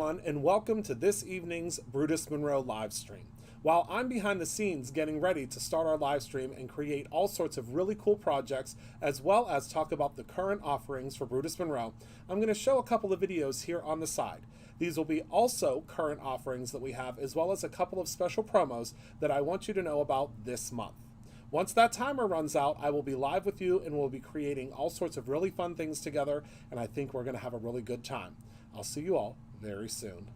everyone, and welcome to this evening's Brutus Monroe live stream. While I'm behind the scenes getting ready to start our live stream and create all sorts of really cool projects, as well as talk about the current offerings for Brutus Monroe, I'm going to show a couple of videos here on the side. These will be also current offerings that we have, as well as a couple of special promos that I want you to know about this month. Once that timer runs out, I will be live with you and we'll be creating all sorts of really fun things together, and I think we're going to have a really good time. I'll see you all very soon.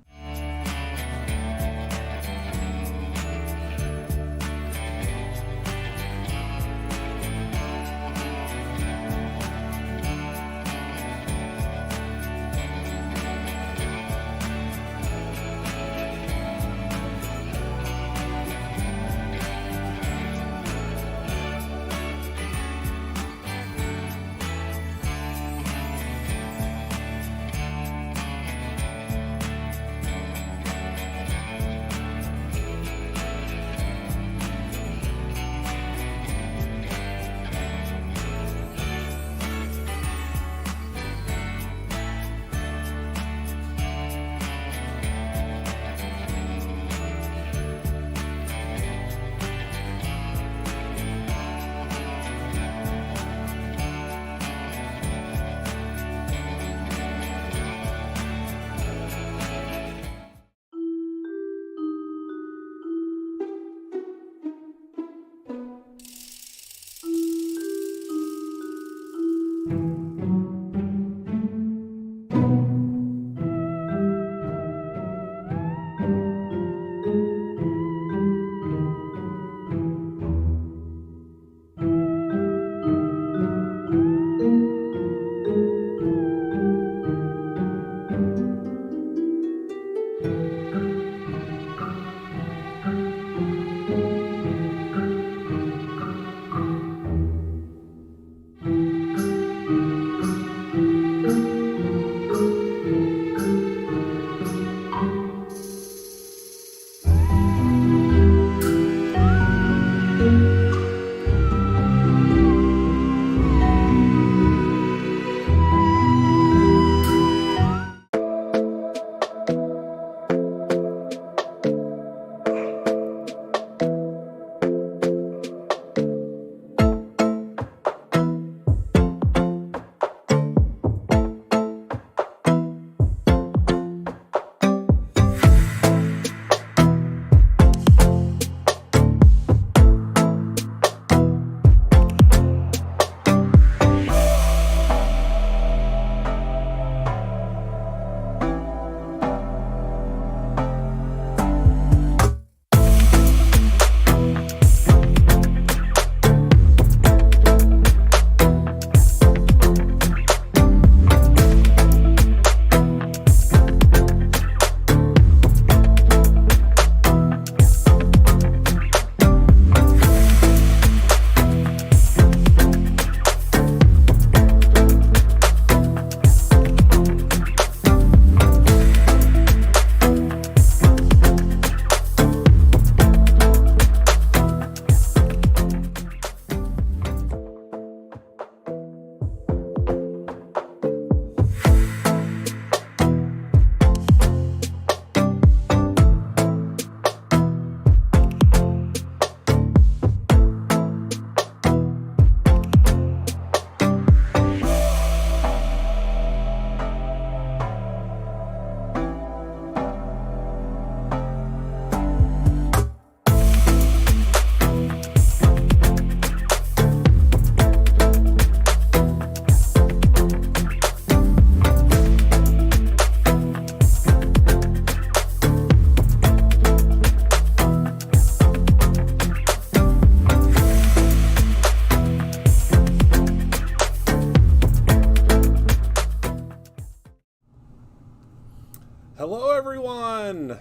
Hello everyone!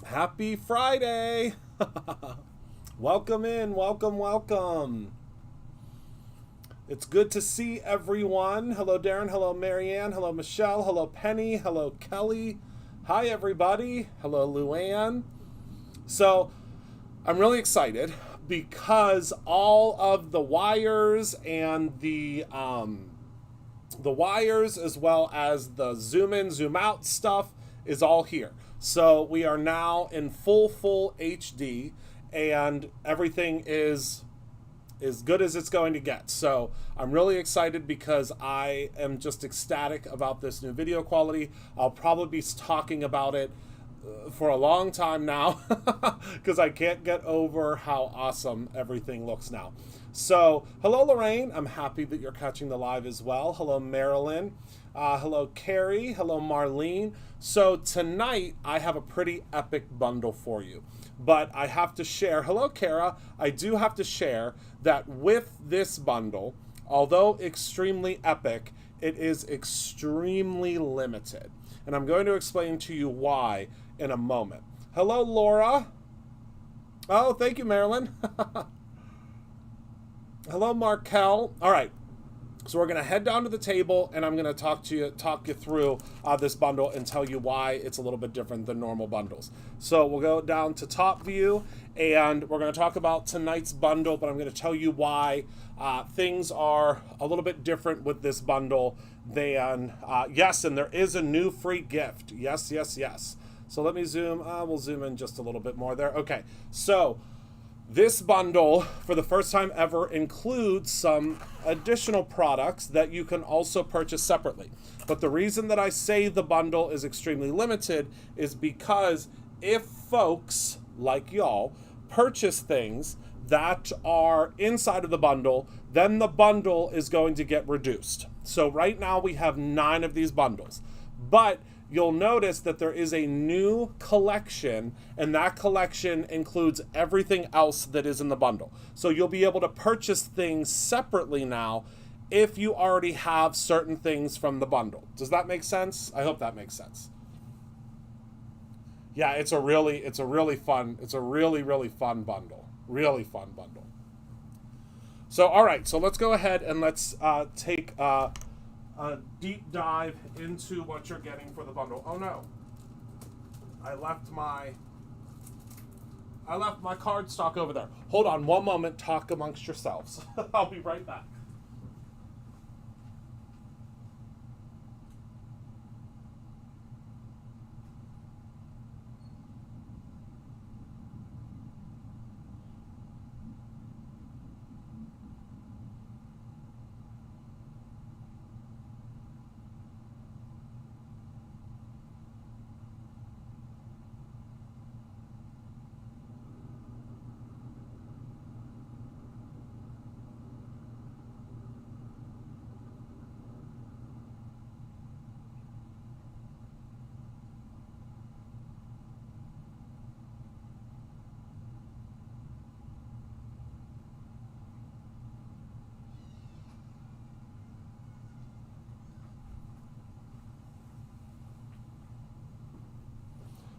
Happy Friday! Welcome in, welcome. It's good to see everyone. Hello Darren, hello Marianne, hello Michelle, hello Penny, hello Kelly. Hi everybody, hello Luann. So I'm really excited because all of the wires and the wires, as well as the zoom in, zoom out stuff, is all here. So we are now in full HD, and everything is as good as it's going to get. So I'm really excited because I am just ecstatic about this new video quality. I'll probably be talking about it for a long time now because I can't get over how awesome everything looks now. So hello Lorraine, I'm happy that you're catching the live as well. Hello Marilyn, hello Carrie, hello Marlene. So tonight I have a pretty epic bundle for you, but I have to share, hello Kara, I do have to share that with this bundle, although extremely epic, it is extremely limited. And I'm going to explain to you why in a moment. Hello, Laura. Oh, thank you, Marilyn. Hello, Markel. All right. So we're going to head down to the table, and I'm going to talk you through this bundle and tell you why it's a little bit different than normal bundles. So we'll go down to top view, and we're going to talk about tonight's bundle, but I'm going to tell you why things are a little bit different with this bundle than, yes, and there is a new free gift. Yes, yes, yes. So let me zoom, we'll zoom in just a little bit more there. Okay, so this bundle, for the first time ever, includes some additional products that you can also purchase separately. But the reason that I say the bundle is extremely limited is because if folks like y'all purchase things that are inside of the bundle, then the bundle is going to get reduced. So right now we have 9 of these bundles, but you'll notice that there is a new collection, and that collection includes everything else that is in the bundle. So you'll be able to purchase things separately now if you already have certain things from the bundle. Does that make sense? I hope that makes sense. Yeah, it's a really fun bundle. Really fun bundle. So, all right, so let's go ahead and let's take a deep dive into what you're getting for the bundle. Oh no, I left my card stock over there. Hold on one moment, talk amongst yourselves. I'll be right back.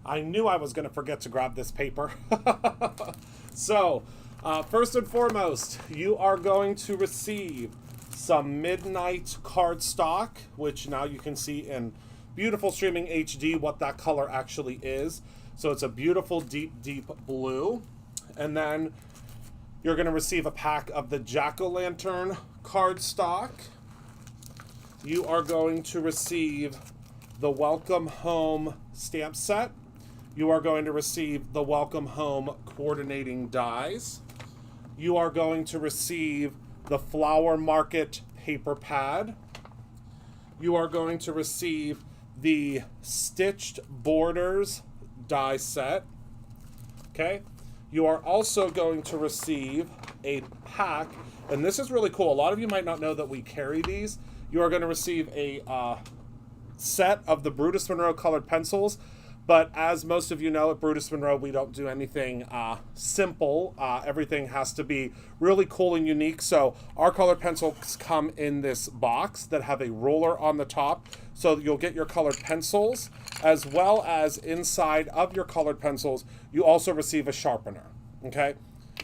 I knew I was going to forget to grab this paper. So, first and foremost, you are going to receive some Midnight cardstock, which now you can see in beautiful streaming HD what that color actually is. So it's a beautiful deep blue. And then you're going to receive a pack of the Jack-O-Lantern cardstock. You are going to receive the Welcome Home stamp set. You are going to receive the Welcome Home coordinating dies. You are going to receive the Flower Market paper pad. You are going to receive the Stitched Borders die set. Okay. You are also going to receive a pack, and this is really cool. A lot of you might not know that we carry these. You are going to receive a set of the Brutus Monroe colored pencils. But as most of you know, at Brutus Monroe, we don't do anything simple. Everything has to be really cool and unique. So our colored pencils come in this box that have a roller on the top. So you'll get your colored pencils, as well as inside of your colored pencils, you also receive a sharpener, okay?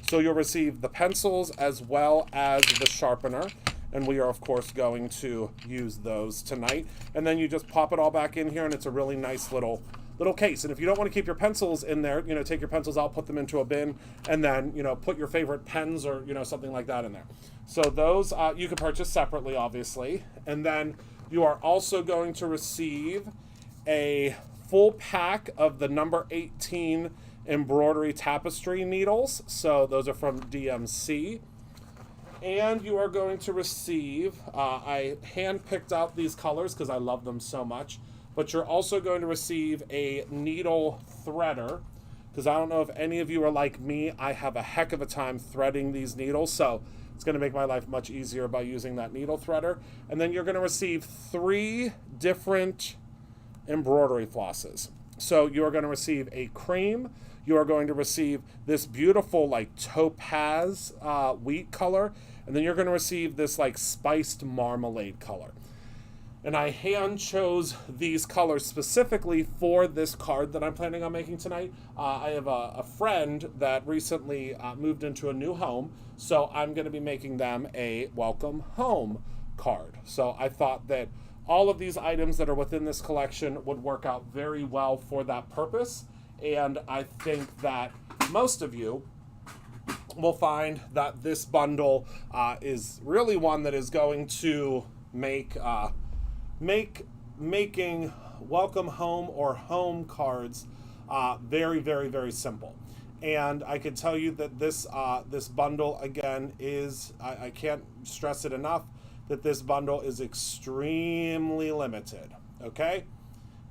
So you'll receive the pencils as well as the sharpener. And we are, of course, going to use those tonight. And then you just pop it all back in here, and it's a really nice little case. And if you don't want to keep your pencils in there, take your pencils out, put them into a bin, and then, put your favorite pens or, something like that in there. So those you can purchase separately, obviously. And then you are also going to receive a full pack of the number 18 embroidery tapestry needles. So those are from DMC. And you are going to receive, I hand-picked out these colors because I love them so much, but you're also going to receive a needle threader, because I don't know if any of you are like me. I have a heck of a time threading these needles, so it's going to make my life much easier by using that needle threader. And then you're going to receive 3 different embroidery flosses. So you're going to receive a cream, you are going to receive this beautiful like topaz wheat color, and then you're going to receive this like spiced marmalade color. And I hand chose these colors specifically for this card that I'm planning on making tonight. I have a friend that recently moved into a new home, so I'm going to be making them a welcome home card. So I thought that all of these items that are within this collection would work out very well for that purpose. And I think that most of you will find that this bundle is really one that is going to make making welcome home or home cards very, very, very simple. And I can tell you that this this bundle again is, I can't stress it enough, that this bundle is extremely limited. Okay,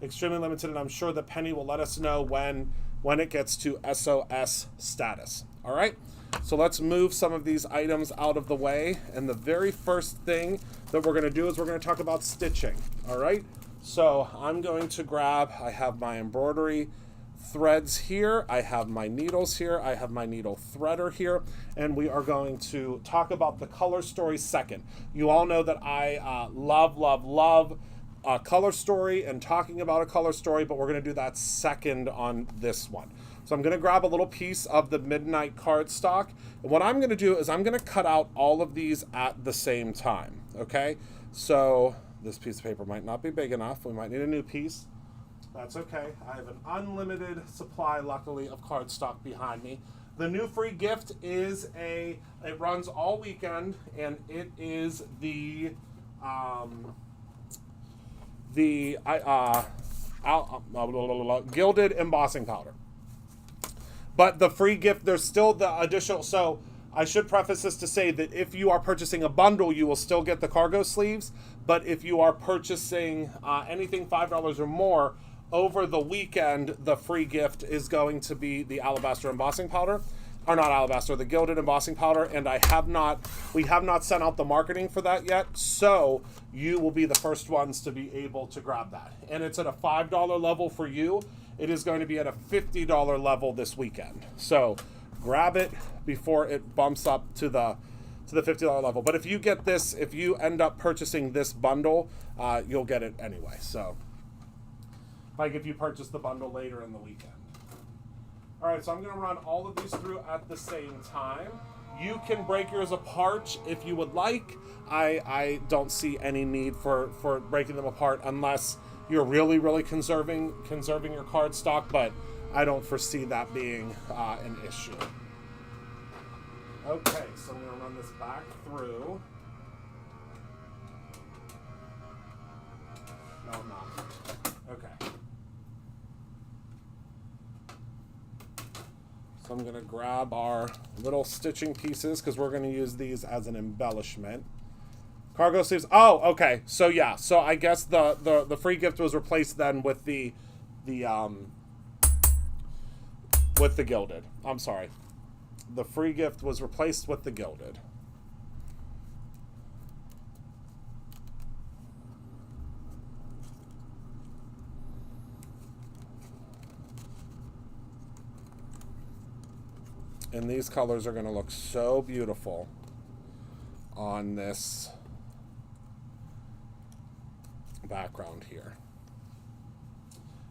extremely limited, and I'm sure that Penny will let us know when it gets to SOS status. All right, so let's move some of these items out of the way, and the very first thing that we're going to do is we're going to talk about stitching. All right, so I'm going to grab, I have my embroidery threads here, I have my needles here, I have my needle threader here, and we are going to talk about the color story second. You all know that I love a color story and talking about a color story, but we're going to do that second on this one. So I'm going to grab a little piece of the Midnight cardstock, and what I'm going to do is I'm going to cut out all of these at the same time. Okay, so this piece of paper might not be big enough, we might need a new piece. That's okay. I have an unlimited supply, luckily, of cardstock behind me. The new free gift is it runs all weekend, and it is the gilded embossing powder. But the free gift, there's still the additional, so I should preface this to say that if you are purchasing a bundle, you will still get the cargo sleeves, but if you are purchasing anything $5 or more, over the weekend, the free gift is going to be the alabaster embossing powder, or not alabaster, the gilded embossing powder, and we have not sent out the marketing for that yet, so you will be the first ones to be able to grab that. And it's at a $5 level for you. It is going to be at a $50 level this weekend. So grab it before it bumps up to the $50 level. But if you get this, if you end up purchasing this bundle, you'll get it anyway. So like if you purchase the bundle later in the weekend. All right, so I'm going to run all of these through at the same time. You can break yours apart if you would like. I don't see any need for breaking them apart unless you're really, really conserving your cardstock, but I don't foresee that being an issue. Okay, so I'm going to run this back through. No, I'm not. Okay. So I'm going to grab our little stitching pieces because we're going to use these as an embellishment. Cargo sleeves. Oh, okay. So yeah. So I guess the free gift was replaced then with the gilded. I'm sorry. The free gift was replaced with the gilded. And these colors are going to look so beautiful on this background here.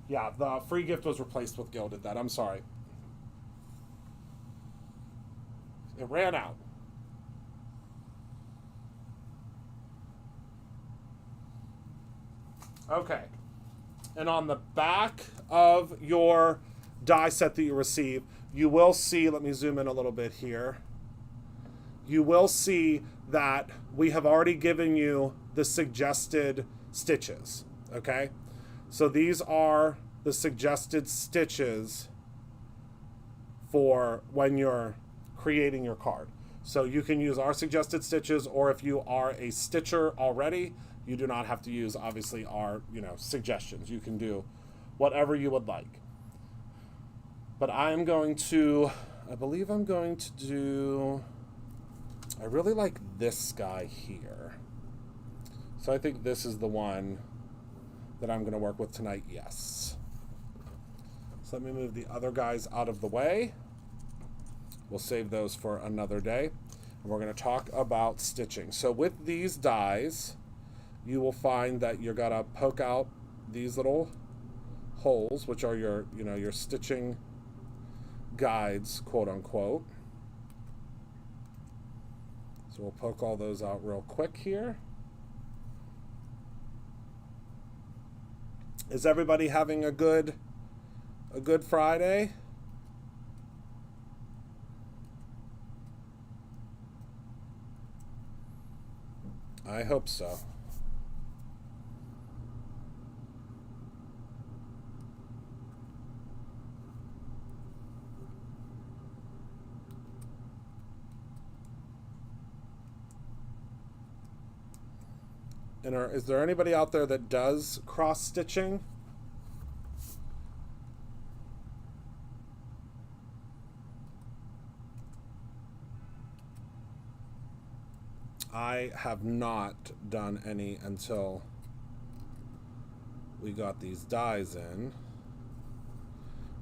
Yeah, the free gift was replaced with gilded that. I'm sorry. It ran out. Okay. And on the back of your die set that you receive, you will see, let me zoom in a little bit here. You will see that we have already given you the suggested stitches, okay? So these are the suggested stitches for when you're creating your card. So you can use our suggested stitches, or if you are a stitcher already, you do not have to use, obviously, our, suggestions. You can do whatever you would like. But I believe I'm going to do, I really like this guy here. So I think this is the one that I'm going to work with tonight, yes. So let me move the other guys out of the way. We'll save those for another day. And we're going to talk about stitching. So with these dies, you will find that you're going to poke out these little holes, which are your, your stitching guides, quote unquote. So we'll poke all those out real quick here. Is everybody having a good Friday? I hope so. And is there anybody out there that does cross stitching? I have not done any until we got these dies in.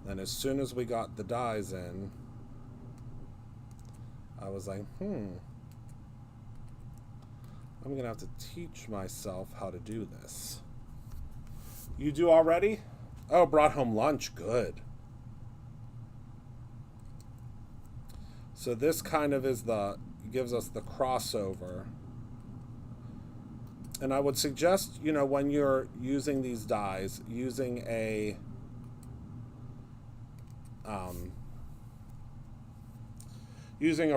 Then as soon as we got the dies in, I was like, I'm going to have to teach myself how to do this. You do already? Oh, brought home lunch. Good. So this kind of is gives us the crossover. And I would suggest, when you're using these dies, using a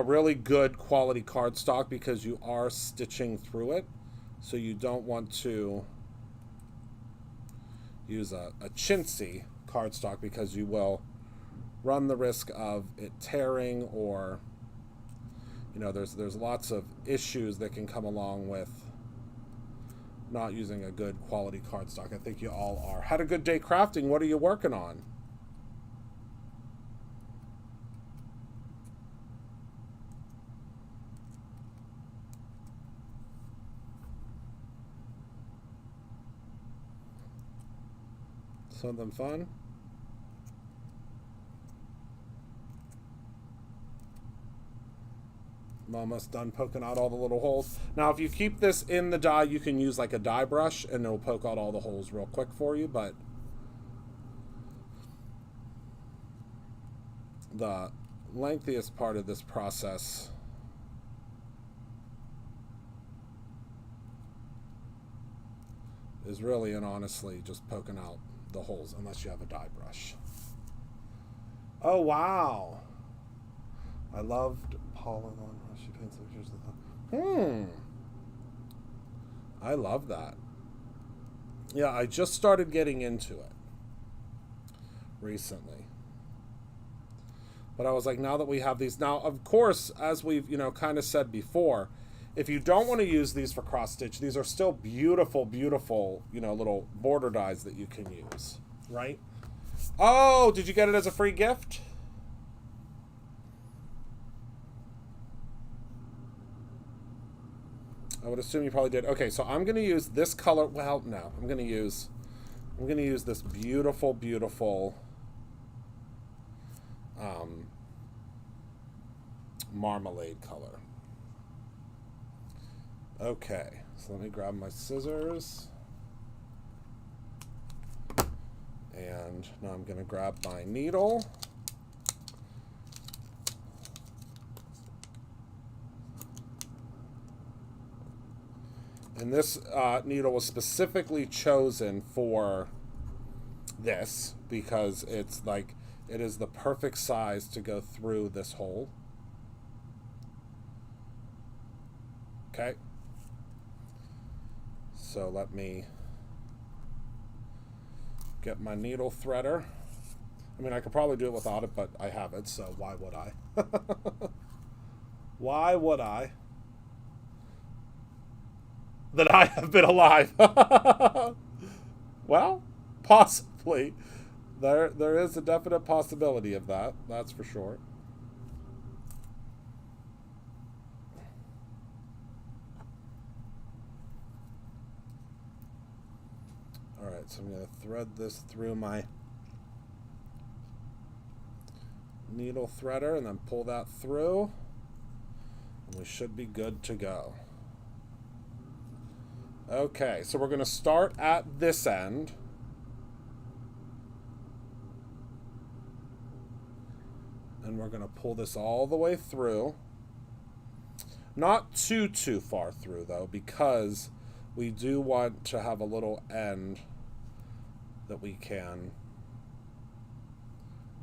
really good quality cardstock, because you are stitching through it. So you don't want to use a chintzy cardstock, because you will run the risk of it tearing, or there's lots of issues that can come along with not using a good quality cardstock. I think you all are. Had a good day crafting. What are you working on? Something fun? I'm almost done poking out all the little holes. Now, if you keep this in the die, you can use like a die brush and it'll poke out all the holes real quick for you, but the lengthiest part of this process is really and honestly just poking out the holes, unless you have a die brush. Oh, wow. I loved Paula on how she paints pictures of the... I love that. Yeah, I just started getting into it recently. But I was like, now that we have these... Now, of course, as we've, kind of said before, if you don't want to use these for cross-stitch, these are still beautiful, beautiful, little border dies that you can use, right? Oh, did you get it as a free gift? I would assume you probably did. Okay, so I'm going to use this color. Well, no, I'm going to use this beautiful, beautiful marmalade color. Okay, so let me grab my scissors. And now I'm going to grab my needle. And this needle was specifically chosen for this because it is the perfect size to go through this hole. Okay. So let me get my needle threader. I mean, I could probably do it without it, but I have it, so why would I? Why would I? That I have been alive. Well, possibly. There is a definite possibility of that, that's for sure. Alright, so I'm going to thread this through my needle threader and then pull that through. And we should be good to go. Okay, so we're going to start at this end. And we're going to pull this all the way through. Not too far through, though, because we do want to have a little end that we can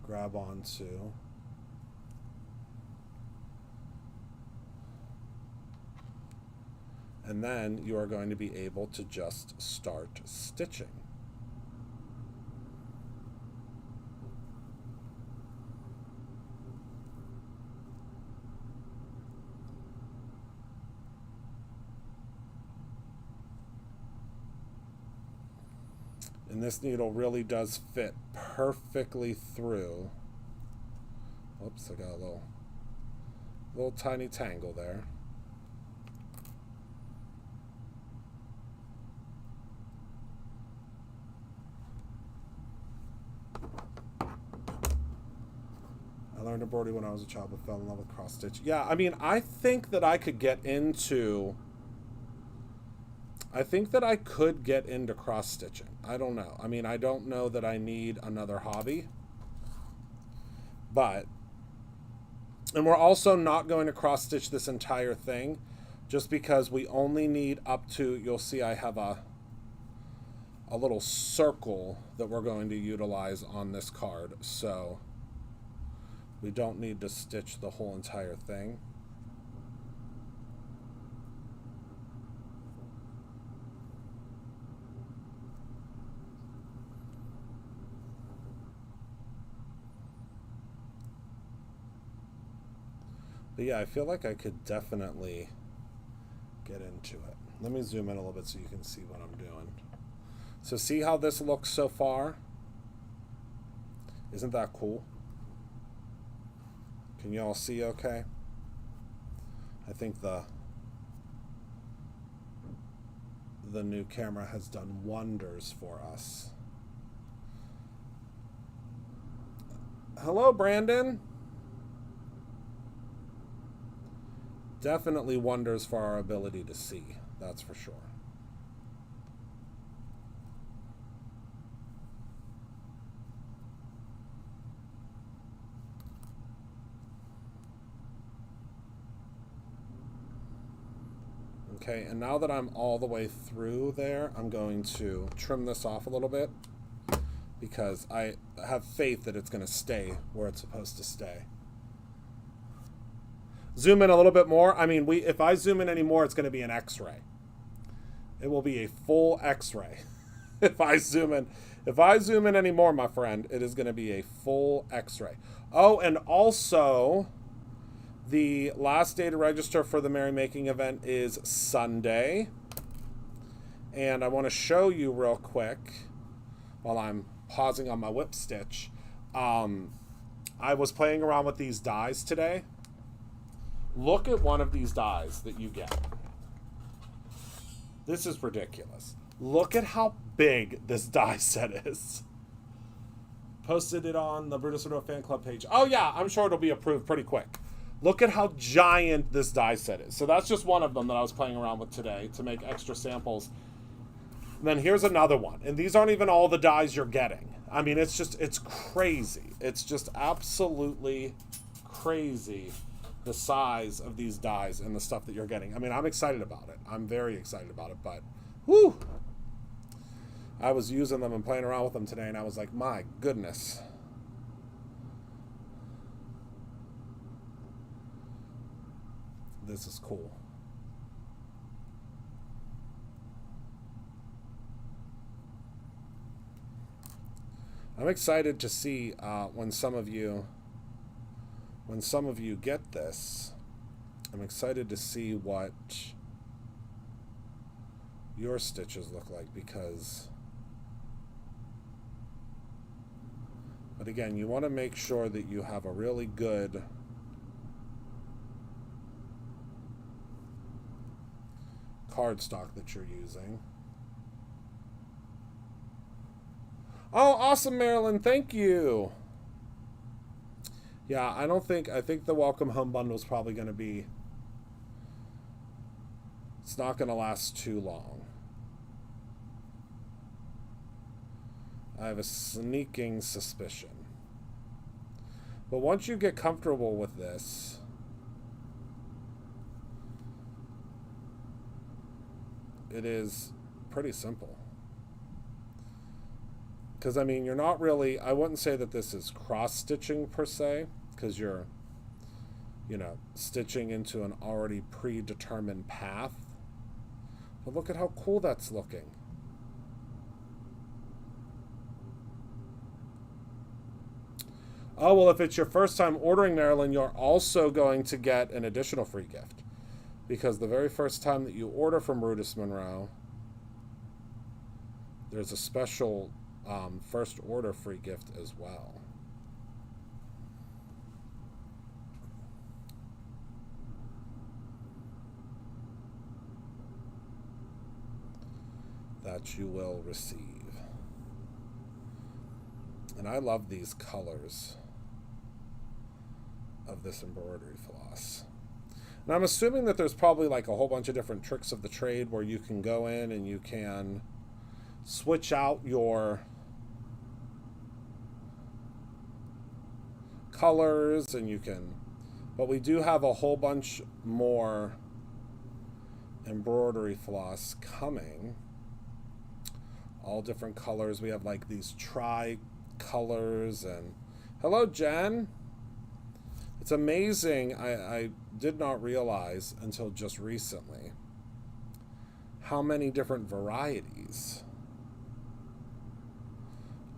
grab onto. And then you are going to be able to just start stitching. And this needle really does fit perfectly through. Oops, I got a little tiny tangle there. I learned embroidery when I was a child, but fell in love with cross stitch. Yeah, I mean, I think that I could get into cross stitching. I don't know. I mean, I don't know that I need another hobby. But, and we're also not going to cross stitch this entire thing just because we only need up to, you'll see I have a little circle that we're going to utilize on this card. So we don't need to stitch the whole entire thing. But yeah, I feel like I could definitely get into it. Let me zoom in a little bit so you can see what I'm doing. So see how this looks so far? Isn't that cool? Can you all see okay? I think the new camera has done wonders for us. Hello, Brandon. Definitely wonders for our ability to see, that's for sure. Okay, and now that I'm all the way through there, I'm going to trim this off a little bit because I have faith that it's going to stay where it's supposed to stay. Zoom in a little bit more. I mean, if I zoom in any more, it's going to be an X-ray. It will be a full X-ray. If I zoom in any more, my friend, it is going to be a full X-ray. Oh, and also, the last day to register for the Merrymaking event is Sunday. And I want to show you real quick, while I'm pausing on my whip stitch. I was playing around with these dies today. Look at one of these dies that you get. This is ridiculous. Look at how big this die set is. Posted it on the Brutus Widow fan club page. Oh yeah, I'm sure it'll be approved pretty quick. Look at how giant this die set is. So that's just one of them that I was playing around with today to make extra samples. And then here's another one. And these aren't even all the dies you're getting. I mean, it's crazy. It's just absolutely crazy, the size of these dies and the stuff that you're getting. I mean, I'm excited about it. I'm very excited about it, but whew. I was using them and playing around with them today, and I was like, my goodness. This is cool. I'm excited to see when some of you get this. I'm excited to see what your stitches look like, because, but again, you want to make sure that you have a really good cardstock that you're using. Oh, awesome, Marilyn. Thank you. Yeah, I think the Welcome Home Bundle is probably going to be, it's not going to last too long. I have a sneaking suspicion. But once you get comfortable with this, it is pretty simple. Because, I mean, you're not really, I wouldn't say that this is cross-stitching per se, because you're, you know, stitching into an already predetermined path. But look at how cool that's looking. Oh, well, if it's your first time ordering, Marilyn, you're also going to get an additional free gift. Because the very first time that you order from Brutus Monroe, there's a special first order free gift as well. That you will receive. And I love these colors of this embroidery floss. And I'm assuming that there's probably like a whole bunch of different tricks of the trade where you can go in and you can switch out your colors, and you can, but we do have a whole bunch more embroidery floss coming, all different colors. We have like these tri-colors, and hello, Jen. It's amazing. I did not realize until just recently how many different varieties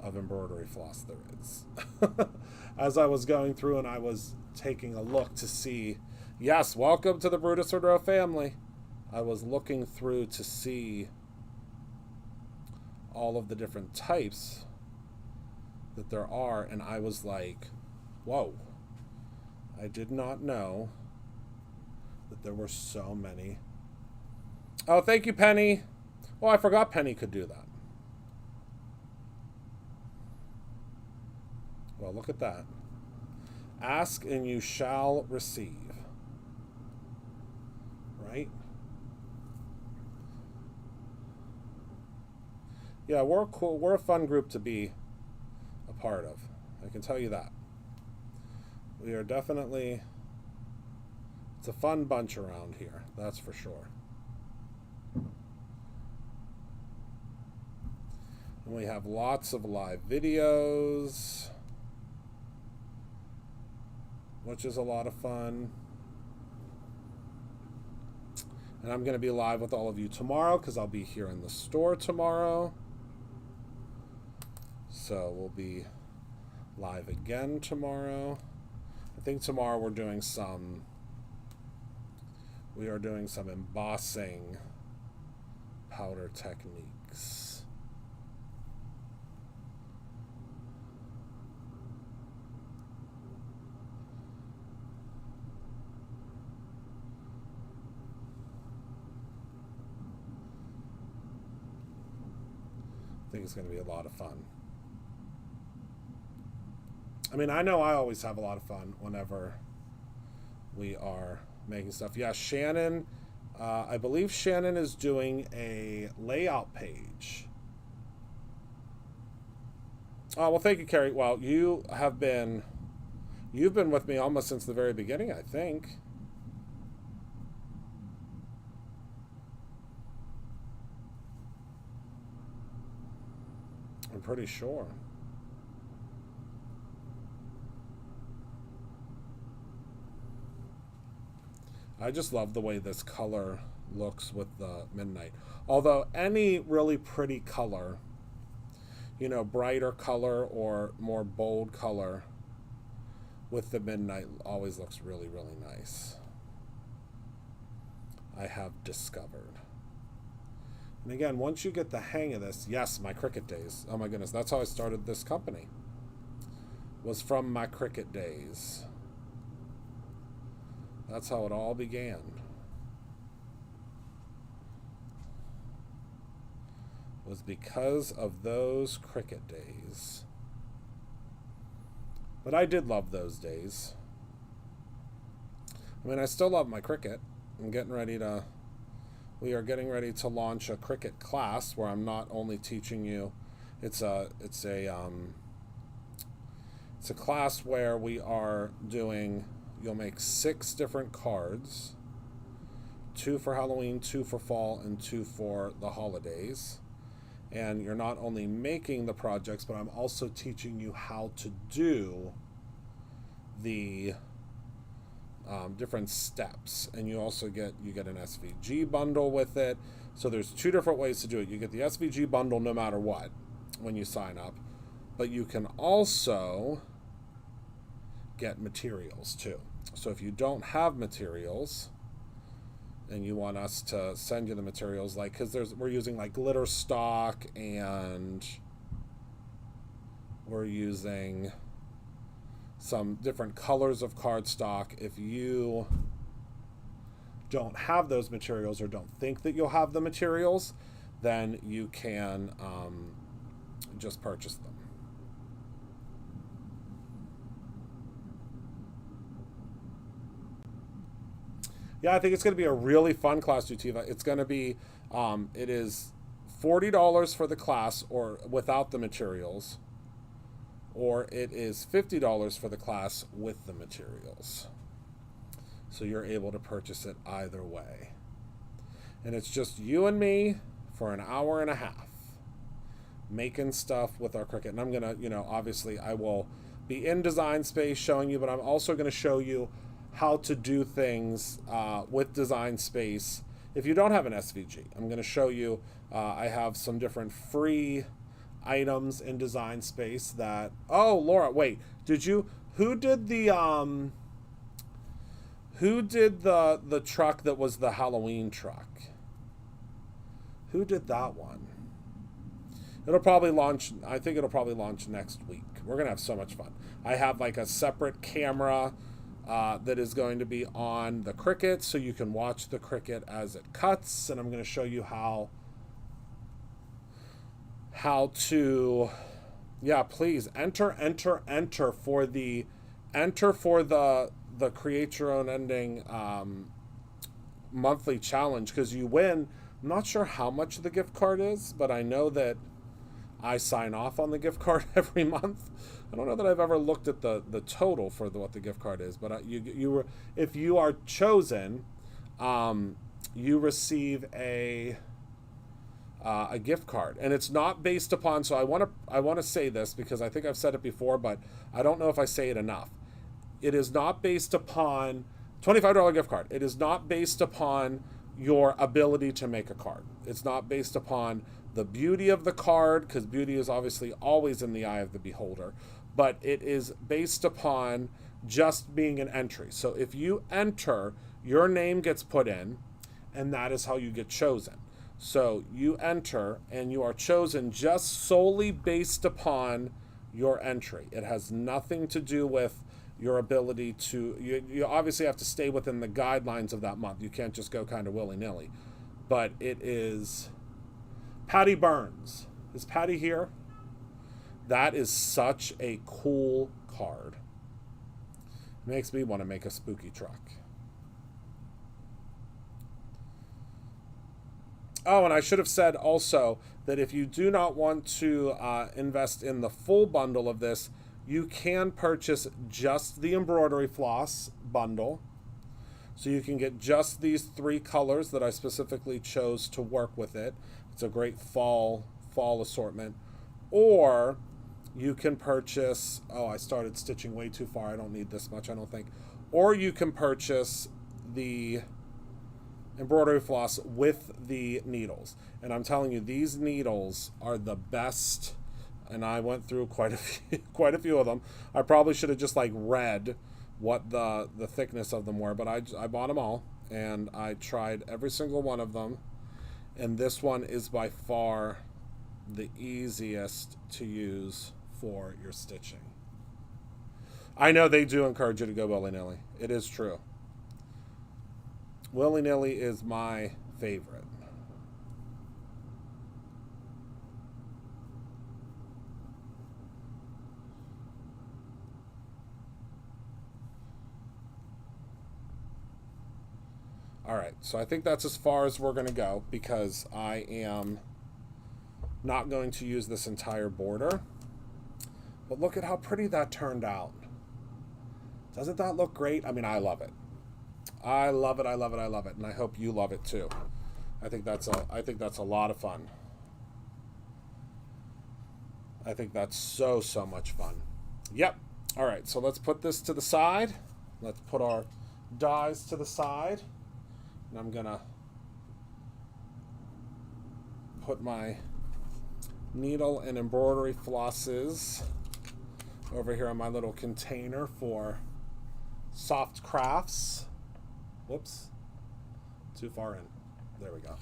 of embroidery floss there is. As I was going through and I was taking a look to see, yes, welcome to the Brutus Monroe family. I was looking through to see all of the different types that there are, and I was like, whoa, I did not know that there were so many. Oh, thank you, Penny. Oh, I forgot Penny could do that. Well, look at that. Ask and you shall receive. Right? Yeah, we're cool. We're a fun group to be a part of. I can tell you that. We are definitely, it's a fun bunch around here. That's for sure. And we have lots of live videos, which is a lot of fun. And I'm going to be live with all of you tomorrow because I'll be here in the store tomorrow. So we'll be live again tomorrow. I think tomorrow we are doing some embossing powder techniques. I think it's going to be a lot of fun. I mean, I know I always have a lot of fun whenever we are making stuff. Yeah, Shannon, I believe Shannon is doing a layout page. Oh, well, thank you, Carrie. Well, you've been with me almost since the very beginning, I think. I'm pretty sure. I just love the way this color looks with the midnight. Although any really pretty color, you know, brighter color or more bold color with the midnight always looks really, really nice. I have discovered. And again, once you get the hang of this, yes, my Cricut days. Oh my goodness, that's how I started this company. Was from my Cricut days. That's how it all began. Was because of those Cricut days. But I did love those days. I mean, I still love my Cricut. We are getting ready to launch a Cricut class where I'm not only teaching you, it's a class where we are doing, you'll make 6 different cards, 2 for Halloween, 2 for fall, and 2 for the holidays. And you're not only making the projects, but I'm also teaching you how to do the different steps. And you also get an SVG bundle with it. So there's 2 different ways to do it. You get the SVG bundle no matter what when you sign up, but you can also get materials too. So if you don't have materials and you want us to send you the materials, like, because we're using like glitter stock, and we're using some different colors of cardstock. If you don't have those materials or don't think that you'll have the materials, then you can just purchase them. Yeah, I think it's going to be a really fun class, Jutiva. It's going to be, it is $40 for the class or without the materials, or it is $50 for the class with the materials. So you're able to purchase it either way. And it's just you and me for an hour and a half making stuff with our Cricut. And I'm going to, you know, obviously I will be in Design Space showing you, but I'm also going to show you how to do things with Design Space if you don't have an SVG. I'm going to show you, I have some different free items in Design Space that, oh, Laura, wait, who did the truck that was the Halloween truck? Who did that one? It'll probably launch, I think it'll probably launch next week. We're going to have so much fun. I have like a separate camera that is going to be on the Cricut, so you can watch the Cricut as it cuts, and I'm going to show you how to, yeah, please enter for the Create Your Own Ending monthly challenge, because you win. I'm not sure how much the gift card is, but I know that I sign off on the gift card every month. I don't know that I've ever looked at the total for what the gift card is, but if you are chosen, you receive a gift card, and it's not based upon. So I want to say this because I think I've said it before, but I don't know if I say it enough. It is not based upon $25 gift card. It is not based upon your ability to make a card. It's not based upon the beauty of the card, because beauty is obviously always in the eye of the beholder, but it is based upon just being an entry. So if you enter, your name gets put in, and that is how you get chosen. So you enter, and you are chosen just solely based upon your entry. It has nothing to do with your ability to, you obviously have to stay within the guidelines of that month. You can't just go kind of willy-nilly. But it is Patty Burns. Is Patty here? That is such a cool card. Makes me want to make a spooky truck. Oh, and I should have said also that if you do not want to invest in the full bundle of this, you can purchase just the embroidery floss bundle. So you can get just these 3 colors that I specifically chose to work with it. It's a great fall assortment. Or you can purchase, oh, I started stitching way too far. I don't need this much, I don't think. Or you can purchase the embroidery floss with the needles. And I'm telling you, these needles are the best and I went through quite a few of them. I probably should have just like read what the thickness of them were, but I bought them all, and I tried every single one of them, and this one is by far the easiest to use for your stitching. I know they do encourage you to go willy-nilly. It is true. Willy-nilly is my favorite. All right, so I think that's as far as we're going to go, because I am not going to use this entire border. But look at how pretty that turned out. Doesn't that look great? I mean, I love it. I love it, I love it, I love it, and I hope you love it too. I think that's a lot of fun. I think that's so much fun. Yep. All right, so let's put this to the side. Let's put our dies to the side. And I'm gonna put my needle and embroidery flosses over here on my little container for soft crafts. Whoops, too far in. There we go.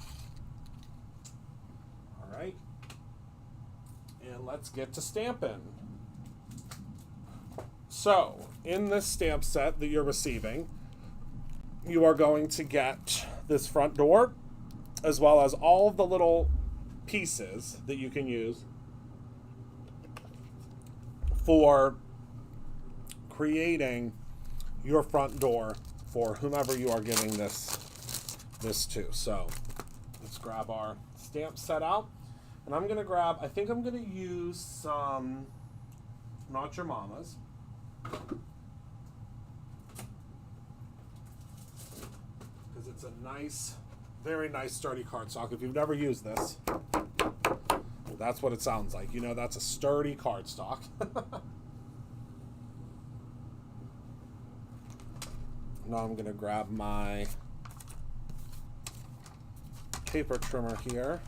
All right, and let's get to stamping. So, in this stamp set that you're receiving, you are going to get this front door, as well as all of the little pieces that you can use for creating your front door for whomever you are giving this to. So let's grab our stamp set out, and I'm gonna grab, I think I'm gonna use some Not Your Mama's. It's a nice, very nice sturdy cardstock. If you've never used this, that's what it sounds like. You know, that's a sturdy cardstock. Now I'm going to grab my paper trimmer here.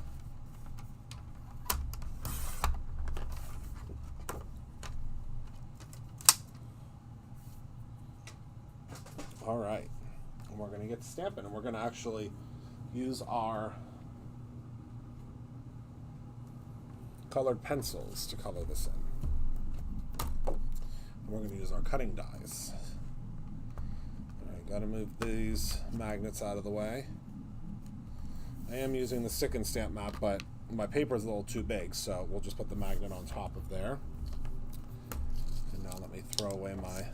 All right. And we're going to get to stamping, and we're going to actually use our colored pencils to color this in. And we're going to use our cutting dies. All right, got to move these magnets out of the way. I am using the stick and stamp mat, but my paper is a little too big, so we'll just put the magnet on top of there. And now let me throw away my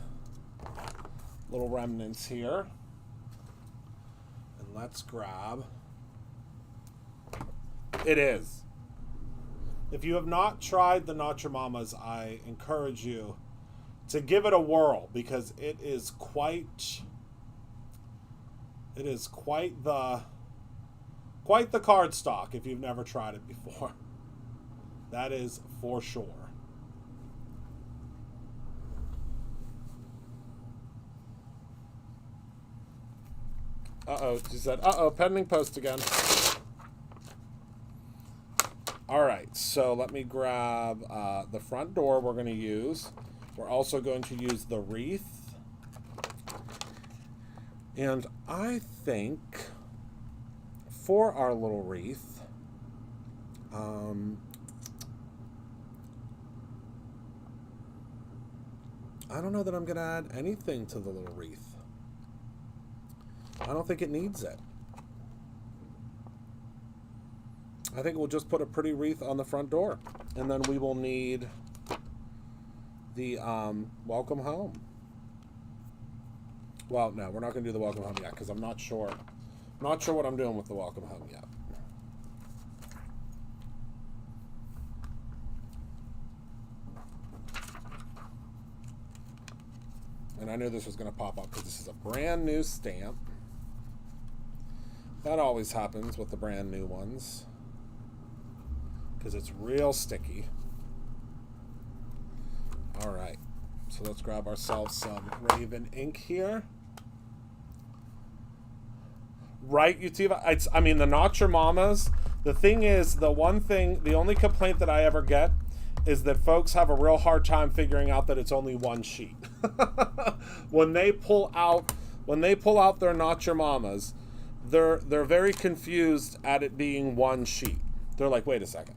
little remnants here. Let's grab. It is. If you have not tried the Not Your Mama's, I encourage you to give it a whirl, because it is quite the cardstock if you've never tried it before. That is for sure. Uh-oh, she said, uh-oh, pending post again. All right, so let me grab the front door we're going to use. We're also going to use the wreath. And I think for our little wreath, I don't know that I'm going to add anything to the little wreath. I don't think it needs it. I think we'll just put a pretty wreath on the front door, and then we will need the welcome home. Well, no, we're not going to do the welcome home yet, because I'm not sure what I'm doing with the welcome home yet. And I knew this was going to pop up because this is a brand new stamp. That always happens with the brand new ones, because it's real sticky. All right, so let's grab ourselves some Raven ink here. Right, Utiva? I mean, the Not Your Mama's, the thing is, the only complaint that I ever get is that folks have a real hard time figuring out that it's only one sheet. When they pull out their Not Your Mamas, they're very confused at it being one sheet. They're like, wait a second.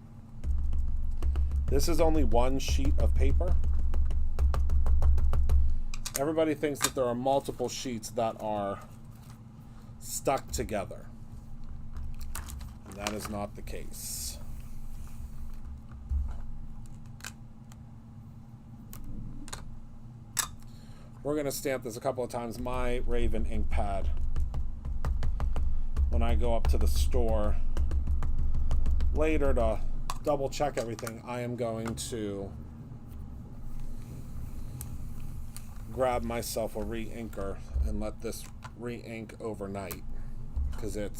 This is only one sheet of paper? Everybody thinks that there are multiple sheets that are stuck together. And that is not the case. We're going to stamp this a couple of times. My Raven ink pad, when I go up to the store later to double check everything, I am going to grab myself a re-inker and let this re-ink overnight, because it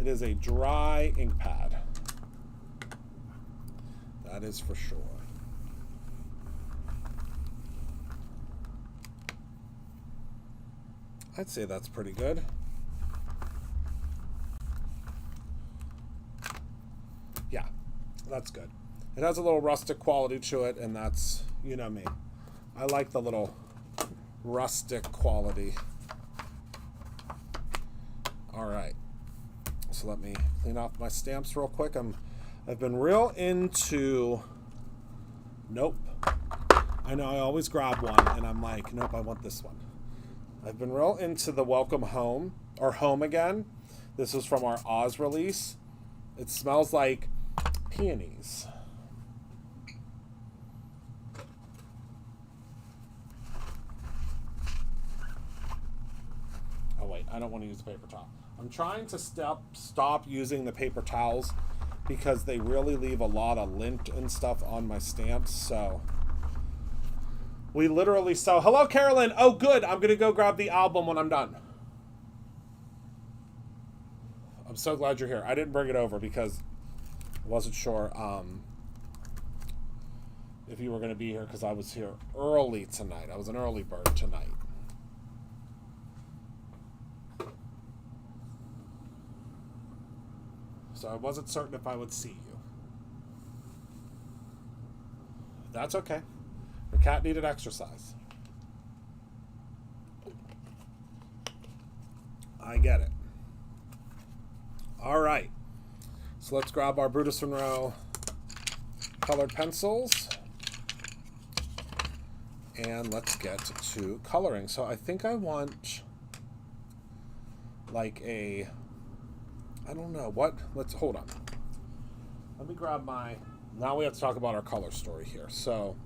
is a dry ink pad. That is for sure. I'd say that's pretty good. Yeah, that's good. It has a little rustic quality to it, and that's, you know me. I like the little rustic quality. All right. So let me clean off my stamps real quick. I've been real into, nope. I know I always grab one and I'm like, nope, I want this one. I've been real into the Welcome Home, or Home Again. This is from our Oz release. It smells like peonies. Oh wait, I don't want to use the paper towel. I'm trying to stop using the paper towels because they really leave a lot of lint and stuff on my stamps. So we literally sell. Hello, Carolyn. Oh, good. I'm going to go grab the album when I'm done. I'm so glad you're here. I didn't bring it over because I wasn't sure if you were going to be here, because I was here early tonight. I was an early bird tonight. So I wasn't certain if I would see you. That's okay. The cat needed exercise. I get it. All right. So let's grab our Brutus Monroe colored pencils. And let's get to coloring. So I think I want like a, I don't know what, let's hold on. Let me grab my, now we have to talk about our color story here. So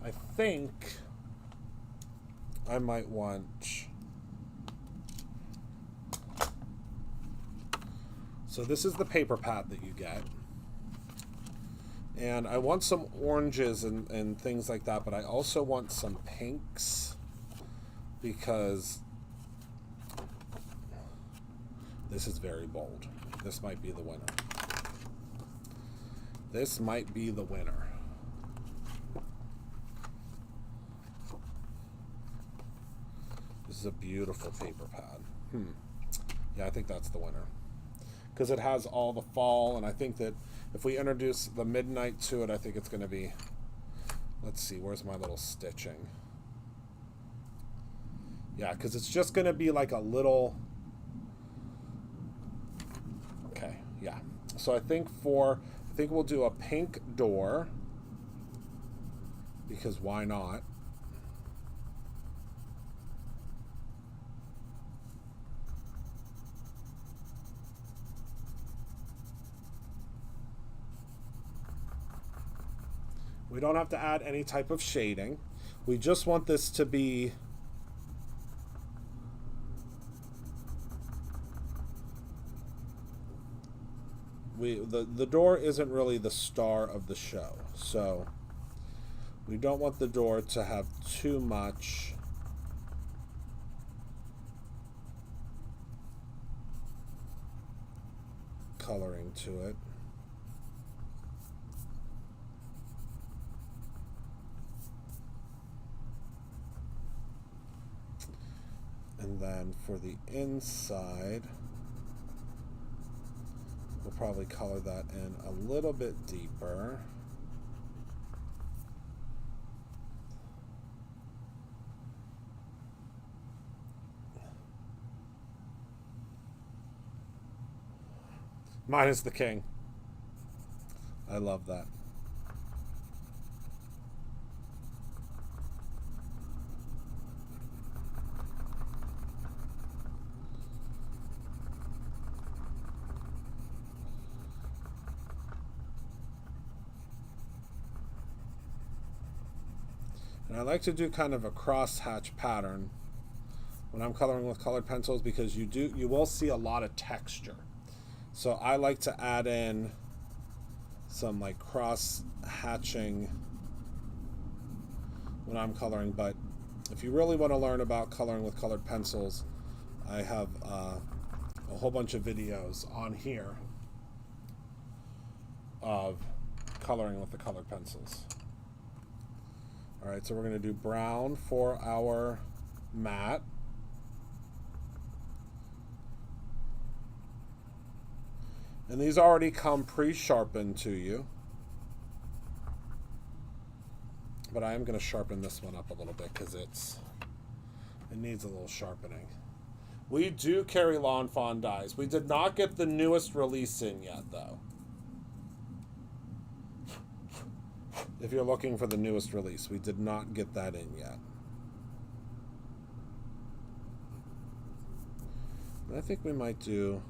I think I might want, so this is the paper pad that you get. And I want some oranges and things like that, but I also want some pinks because this is very bold. This might be the winner. This might be the winner. This is a beautiful paper pad. Yeah, I think that's the winner. Because it has all the fall, and I think that if we introduce the midnight to it, I think it's going to be, let's see, where's my little stitching? Yeah, because it's just going to be like a little, okay, yeah. So I think we'll do a pink door, because why not? We don't have to add any type of shading. We just want this to be the door isn't really the star of the show. So we don't want the door to have too much coloring to it. And then for the inside, we'll probably color that in a little bit deeper. Mine is the king. I love that. And I like to do kind of a cross-hatch pattern when I'm coloring with colored pencils because you will see a lot of texture. So I like to add in some like cross-hatching when I'm coloring, but if you really want to learn about coloring with colored pencils, I have a whole bunch of videos on here of coloring with the colored pencils. All right, so we're going to do brown for our matte. And these already come pre-sharpened to you. But I am going to sharpen this one up a little bit because it needs a little sharpening. We do carry Lawn Fawn dyes. We did not get the newest release in yet, though. If you're looking for the newest release, we did not get that in yet. And I think we might do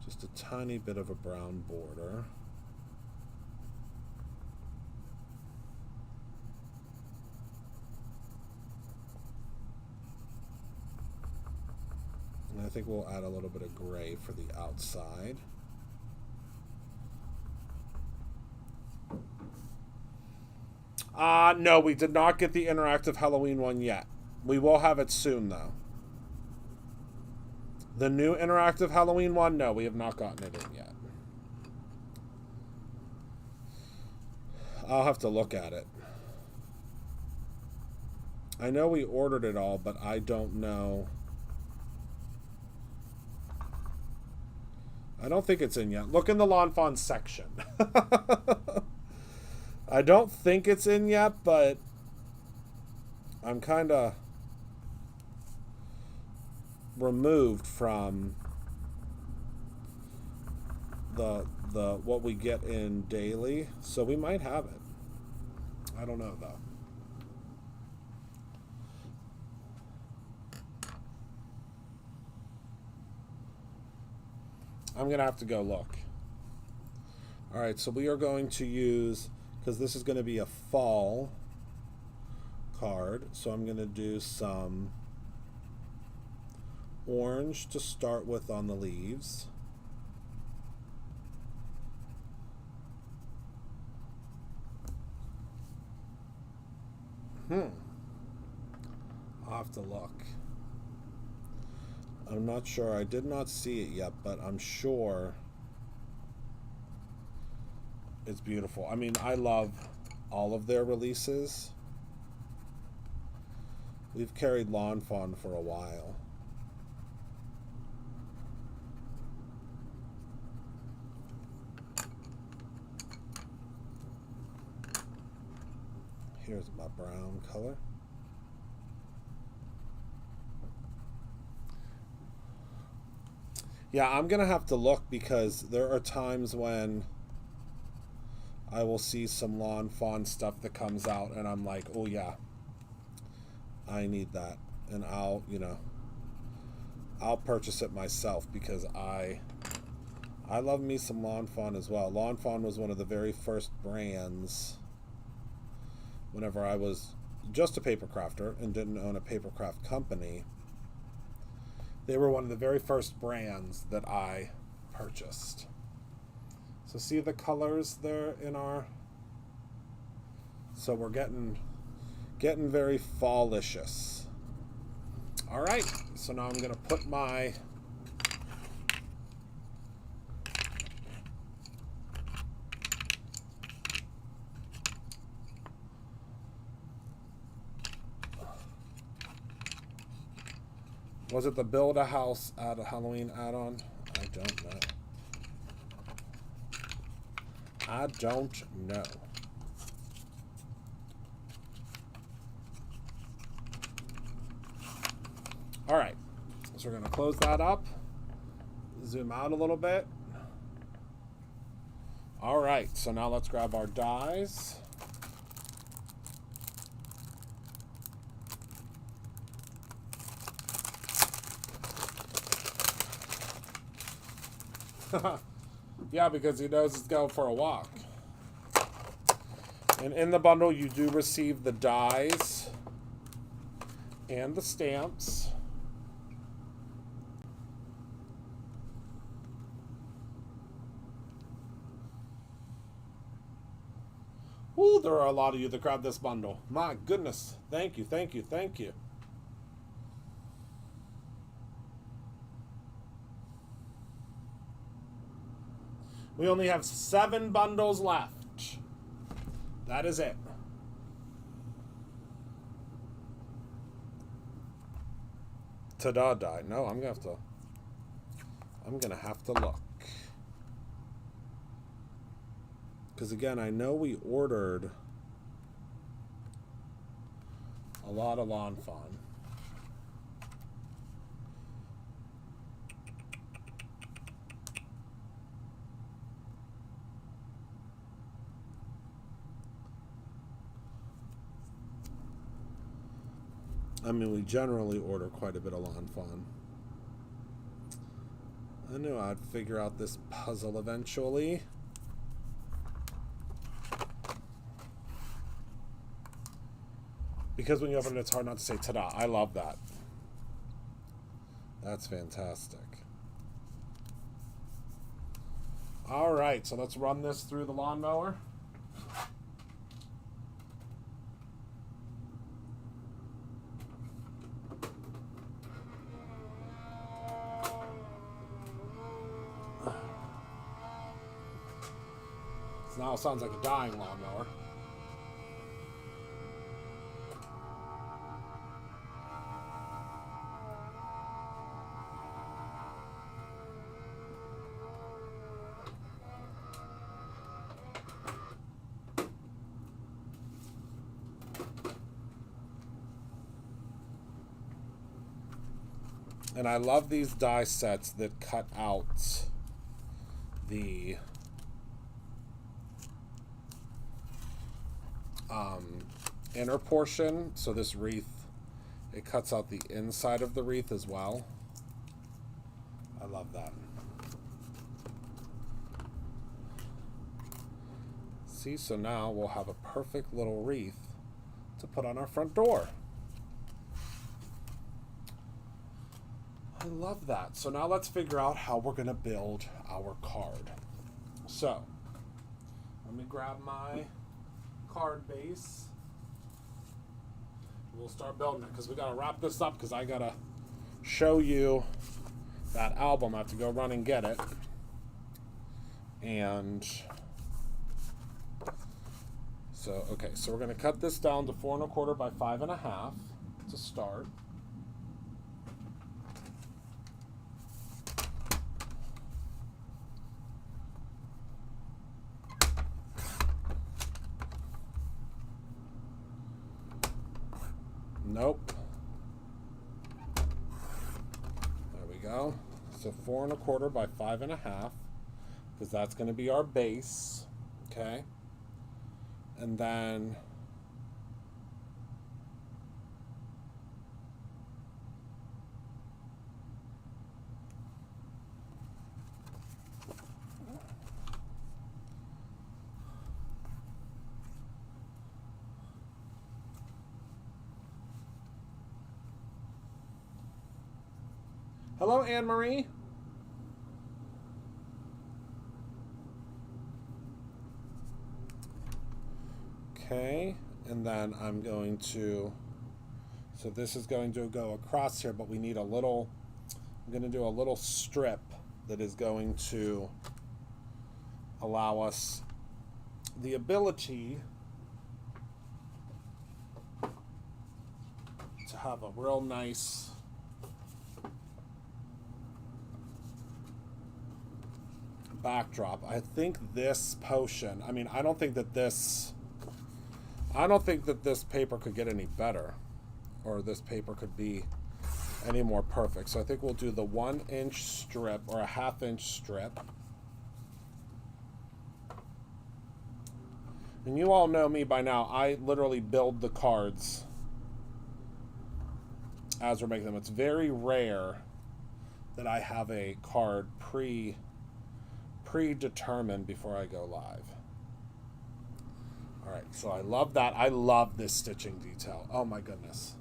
just a tiny bit of a brown border. And I think we'll add a little bit of gray for the outside. No, we did not get the interactive Halloween one yet. We will have it soon, though. The new interactive Halloween one, no, we have not gotten it in yet. I'll have to look at it. I know we ordered it all, but I don't know. I don't think it's in yet. Look in the Lawn Fawn section. I don't think it's in yet, but I'm kind of removed from the what we get in daily, so we might have it. I don't know though. I'm gonna have to go look. All right, so we are going to use, because this is going to be a fall card, so I'm going to do some orange to start with on the leaves. I'll have to look. I'm not sure. I did not see it yet, but I'm sure it's beautiful. I mean, I love all of their releases. We've carried Lawn Fawn for a while. Here's my brown color. Yeah, I'm gonna have to look because there are times when I will see some Lawn Fawn stuff that comes out and I'm like, oh yeah, I need that. And I'll purchase it myself because I love me some Lawn Fawn as well. Lawn Fawn was one of the very first brands whenever I was just a paper crafter and didn't own a paper craft company. They were one of the very first brands that I purchased. So see the colors there in our... So we're getting very fallicious. All right, so now I'm going to put my... Was it the Build a House at a Halloween add-on? I don't know. I don't know. All right, so we're going to close that up, zoom out a little bit. All right, so now let's grab our dies. Yeah, because he knows it's going for a walk. And in the bundle, you do receive the dies and the stamps. Ooh, there are a lot of you that grabbed this bundle. My goodness. Thank you, thank you, thank you. We only have 7 bundles left. That is it. Ta-da die. No, I'm gonna have to look. Because again, I know we ordered a lot of lawn fawn. I mean, we generally order quite a bit of lawn fawn. I knew I'd figure out this puzzle eventually. Because when you open it, it's hard not to say ta-da. I love that. That's fantastic. All right, so let's run this through the lawnmower. Now it sounds like a dying lawnmower. And I love these die sets that cut out the inner portion. So this wreath, it cuts out the inside of the wreath as well. I love that. See, so now we'll have a perfect little wreath to put on our front door. I love that. So now let's figure out how we're going to build our card. So, let me grab my card base. We'll start building it because we got to wrap this up because I got to show you that album. I have to go run and get it. And so, okay, so we're going to cut this down to 4 1/4 by 5 1/2 to start. Nope. There we go. So 4 1/4 by 5 1/2, because that's going to be our base. Okay. And then hello, Anne-Marie. Okay, and then I'm going to, so this is going to go across here, but we need a little, I'm going to do a little strip that is going to allow us the ability to have a real nice backdrop. I think this potion, I mean, I don't think that this paper could get any better, or this paper could be any more perfect. So I think we'll do the 1-inch strip, or a 1/2-inch strip. And you all know me by now. I literally build the cards as we're making them. It's very rare that I have a card predetermined before I go live. All right, so I love that. I love this stitching detail. Oh my goodness.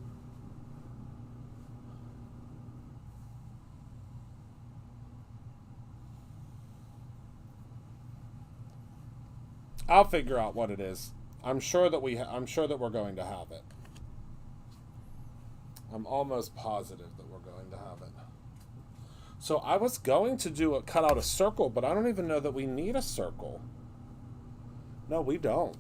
I'll figure out what it is. I'm sure that we're going to have it. I'm almost positive that we're going to have it. So I was going to cut out a circle, but I don't even know that we need a circle. No, we don't.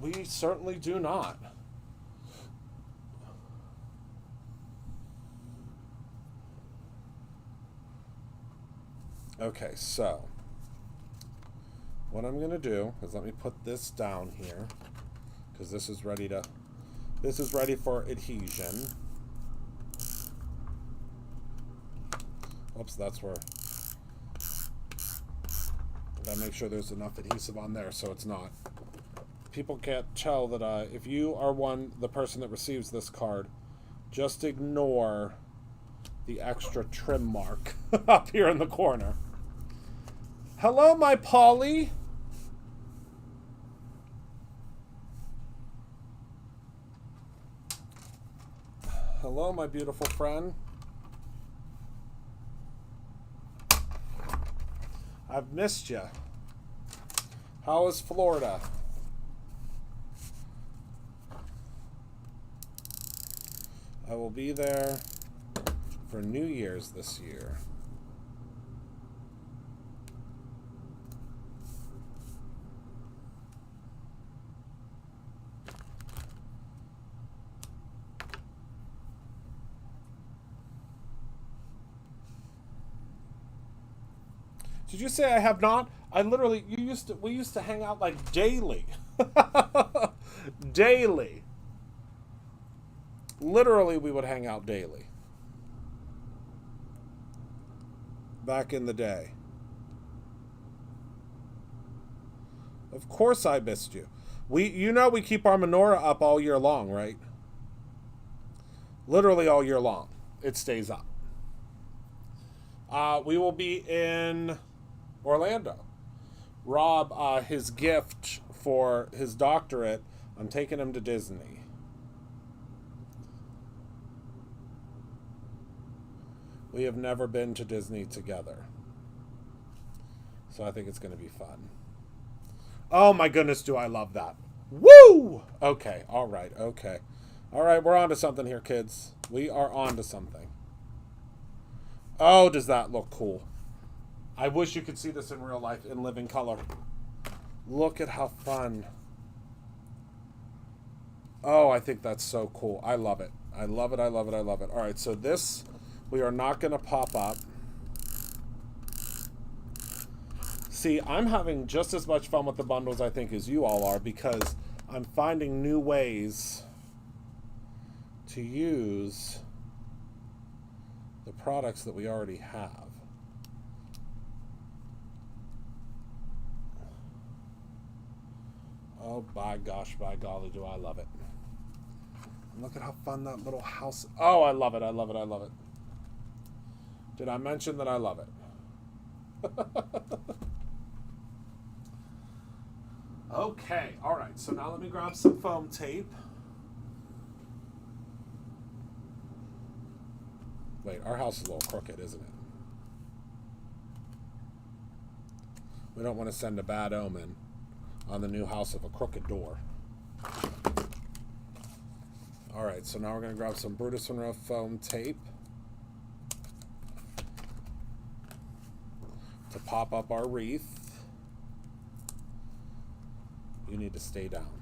We certainly do not. Okay, so what I'm going to do is let me put this down here, because this is ready for adhesion. Oops, that's where I gotta make sure there's enough adhesive on there so it's not. People can't tell that if you are the person that receives this card, just ignore the extra trim mark up here in the corner. Hello, my Polly. Hello, my beautiful friend. I've missed you. How is Florida? I will be there for New Year's this year. Did you say I have not? I literally, we used to hang out like daily. Daily. Literally, we would hang out daily. Back in the day. Of course I missed you. We keep our menorah up all year long, right? Literally all year long. It stays up. We will be in Orlando. Rob, his gift for his doctorate, I'm taking him to Disney. We have never been to Disney together. So I think it's going to be fun. Oh my goodness, do I love that. Woo! Okay, all right, okay. All right, we're on to something here, kids. We are on to something. Oh, does that look cool? I wish you could see this in real life, in living color. Look at how fun. Oh, I think that's so cool. I love it. I love it, I love it, I love it. All right, so this, we are not going to pop up. See, I'm having just as much fun with the bundles, I think, as you all are, because I'm finding new ways to use the products that we already have. Oh, by gosh, by golly, do I love it. And look at how fun that little house... Oh, I love it, I love it, I love it. Did I mention that I love it? Okay, all right, so now let me grab some foam tape. Wait, our house is a little crooked, isn't it? We don't want to send a bad omen on the new house of a crooked door. All right, so now we're going to grab some Brutus Monroe foam tape to pop up our wreath. You need to stay down.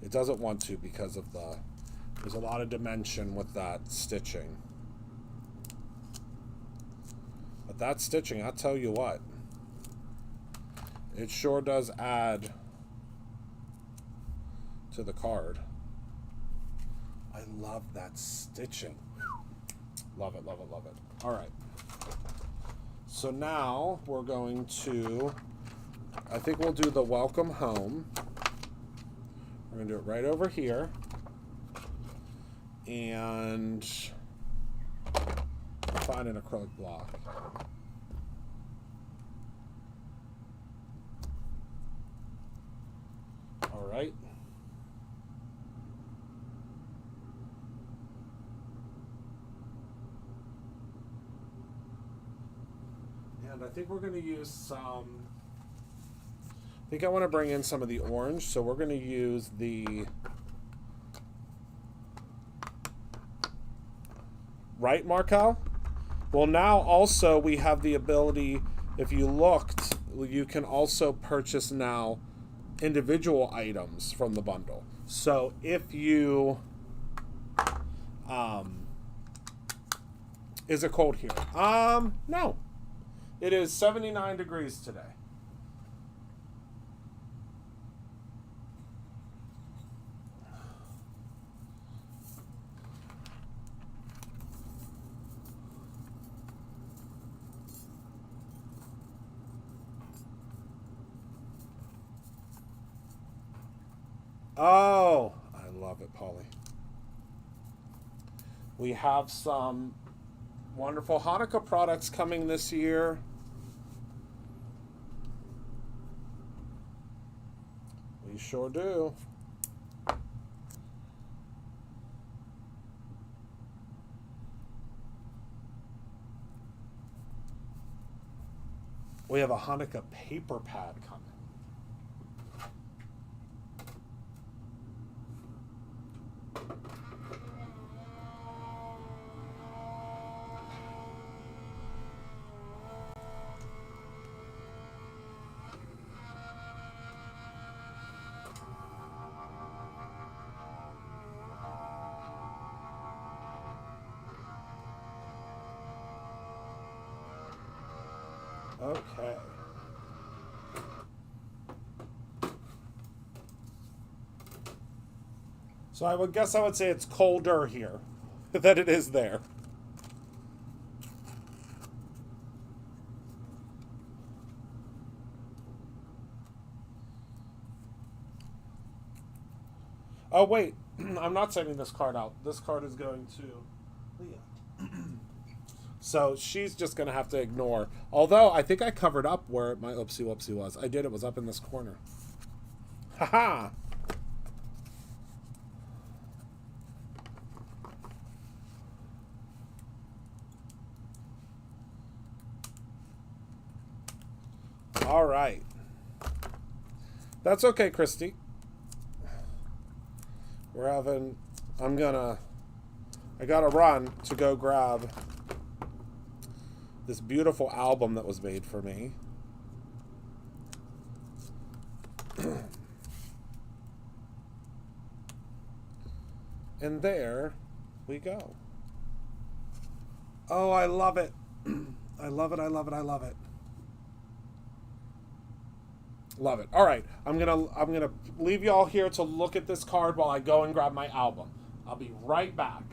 It doesn't want to because of there's a lot of dimension with that stitching. But that stitching, I'll tell you what, it sure does add to the card. I love that stitching. Love it, love it, love it. All right. So now we're going to, I think we'll do the welcome home. We're going to do it right over here. And find an acrylic block. All right. And I think we're going to use some, I think I want to bring in some of the orange, so we're going to use the, right, Markel? Well, now also we have the ability, if you looked, you can also purchase now individual items from the bundle. So if you, is it cold here? No. It is 79 degrees today. Oh, I love it, Polly. We have some wonderful Hanukkah products coming this year. We sure do. We have a Hanukkah paper pad coming. Okay. So I would guess I would say it's colder here than it is there. Oh, wait. I'm not sending this card out. This card is going to Leah. So she's just going to have to ignore. Although, I think I covered up where my oopsie whoopsie was. I did. It was up in this corner. Haha! All right. That's okay, Christy. We're having... I gotta run to go grab this beautiful album that was made for me. And there we go. Oh, I love it. I love it, I love it, I love it. Love it. All right, I'm gonna leave y'all here to look at this card while I go and grab my album. I'll be right back.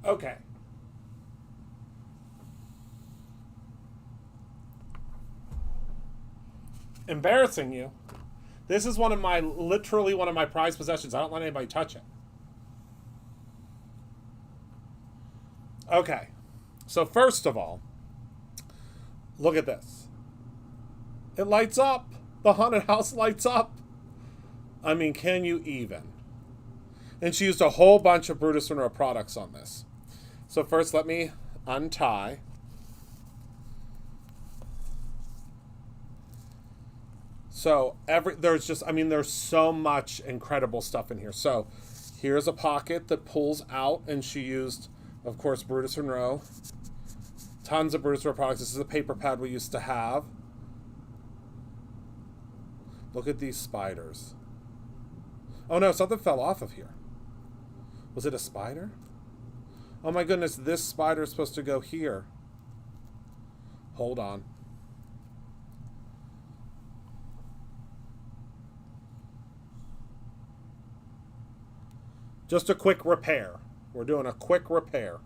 Okay. Embarrassing you. This is literally one of my prized possessions. I don't let anybody touch it. Okay. So first of all, look at this. It lights up. The haunted house lights up. I mean, can you even? And she used a whole bunch of Brutus Monroe products on this. So first, let me untie. So there's so much incredible stuff in here. So here's a pocket that pulls out, and she used, of course, Brutus Monroe. Tons of Brutus Monroe products. This is a paper pad we used to have. Look at these spiders. Oh no, something fell off of here. Was it a spider? Oh my goodness, this spider is supposed to go here. Hold on. Just a quick repair. We're doing a quick repair.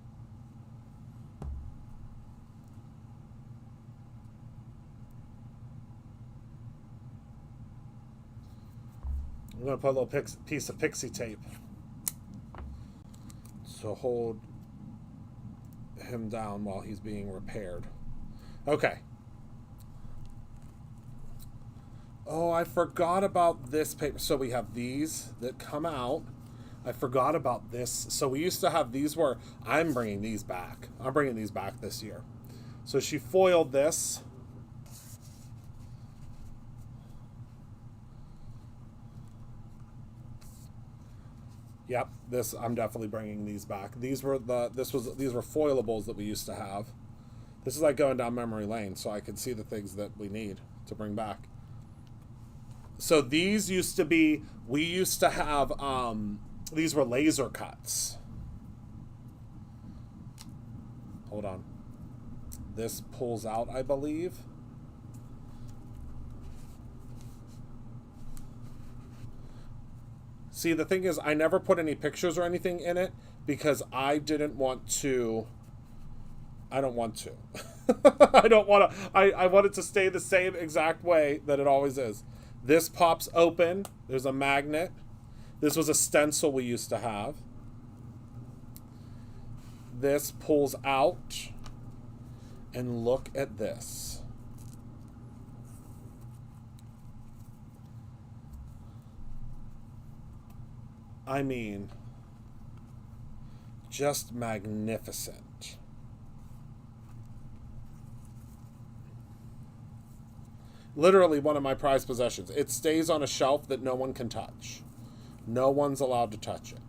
I'm going to put a little piece of pixie tape to hold him down while he's being repaired. Okay. Oh, I forgot about this paper. So we have these that come out. I forgot about this. So we used to have these where I'm bringing these back. I'm bringing these back this year. So she foiled this. Yep, I'm definitely bringing these back. These were foilables that we used to have. This is like going down memory lane, so I can see the things that we need to bring back. So these used to be, we used to have, these were laser cuts. Hold on. This pulls out, I believe. See, the thing is, I never put any pictures or anything in it because I didn't want to. I don't want to. I don't want to. I want it to stay the same exact way that it always is. This pops open. There's a magnet. This was a stencil we used to have. This pulls out. And look at this. I mean, just magnificent. Literally one of my prized possessions. It stays on a shelf that no one can touch. No one's allowed to touch it.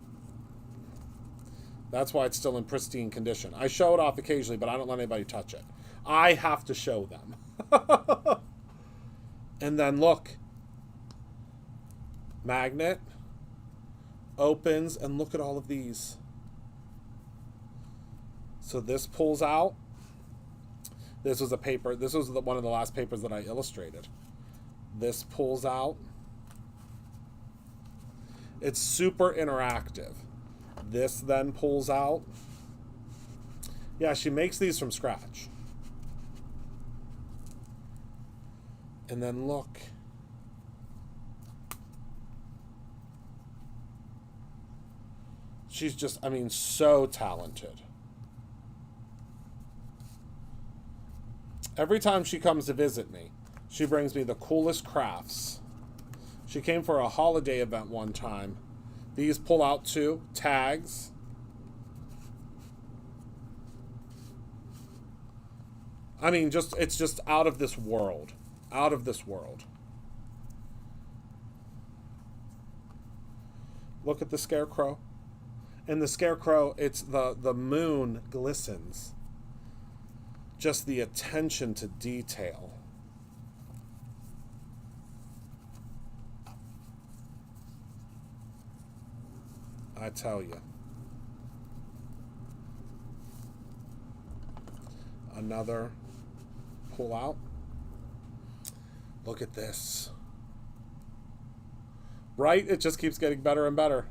That's why it's still in pristine condition. I show it off occasionally, but I don't let anybody touch it. I have to show them. And then look. Magnet. Opens, and look at all of these. So this pulls out. This was a paper. This was one of the last papers that I illustrated. This pulls out. It's super interactive. This then pulls out. Yeah, she makes these from scratch. And then look. She's just, I mean, so talented. Every time she comes to visit me, she brings me the coolest crafts. She came for a holiday event one time. These pull out too. Tags. I mean, it's just out of this world. Out of this world. Look at the scarecrow. And the scarecrow, it's the moon glistens. Just the attention to detail. I tell you. Another pull out. Look at this. Right? It just keeps getting better and better.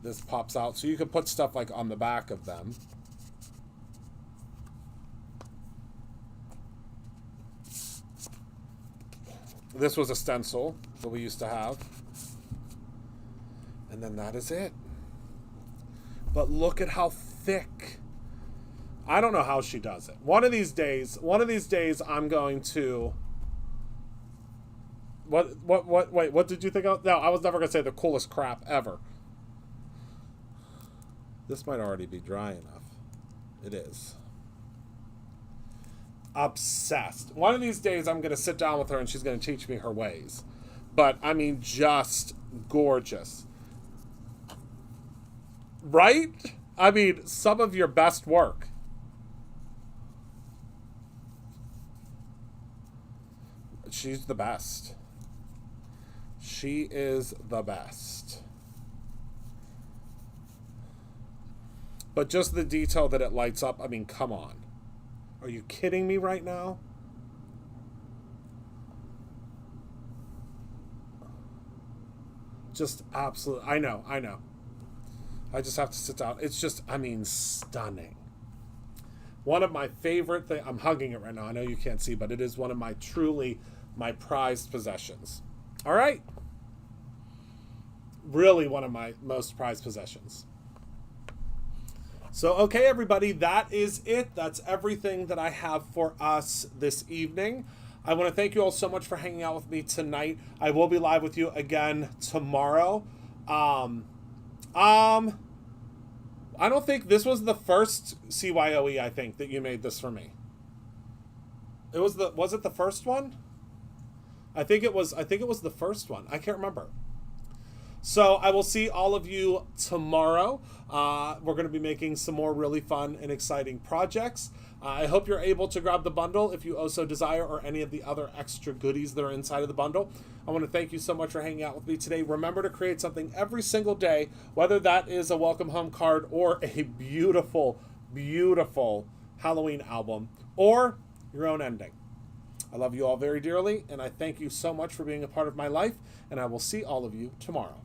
this pops out. So you can put stuff like on the back of them. This was a stencil that we used to have. And then that is it. But look at how thick. I don't know how she does it. One of these days I'm going to... Wait, what did you think of? No, I was never going to say the coolest crap ever. This might already be dry enough. It is. Obsessed. One of these days I'm going to sit down with her and she's going to teach me her ways. But, I mean, just gorgeous. Right? I mean, some of your best work. She's the best. She is the best. But just the detail that it lights up, I mean, come on. Are you kidding me right now? Just absolute. I know. I just have to sit down. It's just, I mean, stunning. One of my favorite things. I'm hugging it right now. I know you can't see, but it is one of my my prized possessions. All right. Really one of my most prized possessions. So, okay, everybody, that is it. That's everything that I have for us this evening. I want to thank you all so much for hanging out with me tonight. I will be live with you again tomorrow. I don't think this was the first CYOE, I think, that you made this for me. Was it the first one? I think it was the first one. I can't remember. So I will see all of you tomorrow. We're going to be making some more really fun and exciting projects. I hope you're able to grab the bundle if you also desire, or any of the other extra goodies that are inside of the bundle. I want to thank you so much for hanging out with me today. Remember to create something every single day, whether that is a welcome home card or a beautiful, beautiful Halloween album or your own ending. I love you all very dearly, and I thank you so much for being a part of my life, and I will see all of you tomorrow.